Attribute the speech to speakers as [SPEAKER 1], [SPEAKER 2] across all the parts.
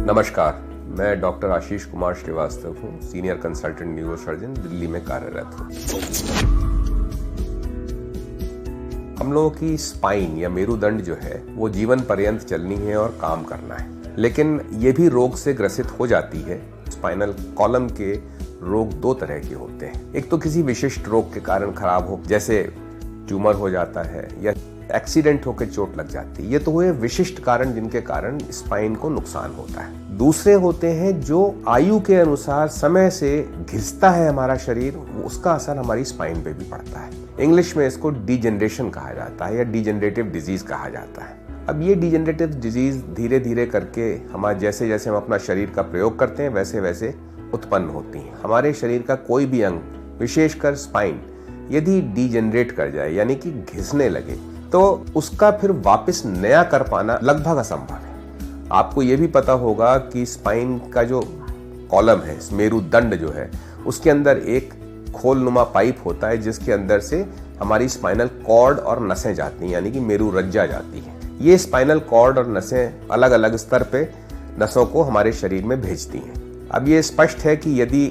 [SPEAKER 1] नमस्कार, मैं डॉक्टर आशीष कुमार श्रीवास्तव हूँ, सीनियर कंसल्टेंट न्यूरोसर्जन, दिल्ली में कार्यरत हूँ। हम लोगों की स्पाइन या मेरुदंड जो है वो जीवन पर्यंत चलनी है और काम करना है, लेकिन ये भी रोग से ग्रसित हो जाती है। स्पाइनल कॉलम के रोग दो तरह के होते हैं। एक तो किसी विशिष्ट रोग के कारण खराब हो, जैसे ट्यूमर हो जाता है या एक्सीडेंट होकर चोट लग जाती है। ये तो हुए विशिष्ट कारण जिनके कारण स्पाइन को नुकसान होता है। दूसरे होते हैं जो आयु के अनुसार समय से घिसता है हमारा शरीर, उसका असर हमारी स्पाइन पे भी पड़ता है। इंग्लिश में इसको डिजेनरेशन कहा जाता है या डिजेनरेटिव डिजीज कहा जाता है। अब ये डिजेनरेटिव डिजीज धीरे धीरे करके हमारे जैसे जैसे हम अपना शरीर का प्रयोग करते हैं वैसे वैसे उत्पन्न होती हैं। हमारे शरीर का कोई भी अंग, विशेषकर स्पाइन, यदि डिजेनरेट कर जाए यानी कि घिसने लगे तो उसका फिर वापस नया कर पाना लगभग असंभव है। आपको ये भी पता होगा कि स्पाइन का जो कॉलम है, मेरुदंड जो है, उसके अंदर एक खोलनुमा पाइप होता है जिसके अंदर से हमारी स्पाइनल कॉर्ड और नसें जाती हैं, यानी कि मेरुरज्जा जाती है। ये स्पाइनल कॉर्ड और नसें अलग अलग स्तर पे नसों को हमारे शरीर में भेजती हैं। अब ये स्पष्ट है कि यदि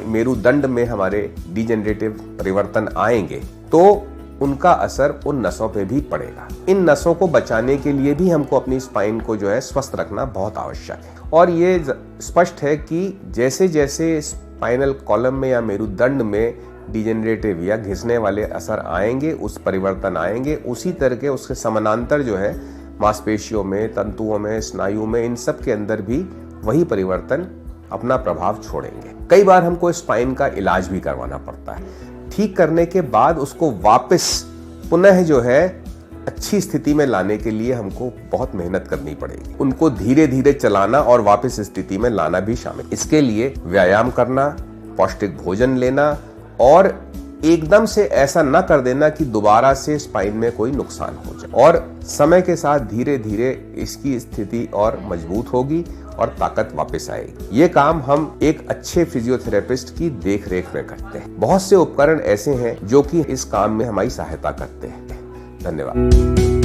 [SPEAKER 1] मेरुदंड में हमारे डिजेनरेटिव परिवर्तन आएंगे तो उनका असर उन नसों पे भी पड़ेगा। इन नसों को बचाने के लिए भी हमको अपनी स्पाइन को जो है स्वस्थ रखना बहुत आवश्यक है। और ये स्पष्ट है कि जैसे जैसे स्पाइनल कॉलम में या मेरुदंड में डिजेनरेटिव या घिसने वाले असर आएंगे, उस परिवर्तन आएंगे, उसी तरह के उसके समानांतर जो है मांसपेशियों में, तंतुओं में, स्नायु में, इन सब के अंदर भी वही परिवर्तन अपना प्रभाव छोड़ेंगे। कई बार हमको स्पाइन का इलाज भी करवाना पड़ता है। ठीक करने के बाद उसको वापस पुनः जो है अच्छी स्थिति में लाने के लिए हमको बहुत मेहनत करनी पड़ेगी। उनको धीरे धीरे चलाना और वापस स्थिति में लाना भी शामिल। इसके लिए व्यायाम करना, पौष्टिक भोजन लेना और एकदम से ऐसा न कर देना कि दोबारा से स्पाइन में कोई नुकसान हो जाए। और समय के साथ धीरे धीरे इसकी स्थिति और मजबूत होगी और ताकत वापस आएगी। ये काम हम एक अच्छे फिजियोथेरेपिस्ट की देख रेख में करते हैं। बहुत से उपकरण ऐसे हैं जो कि इस काम में हमारी सहायता करते हैं। धन्यवाद।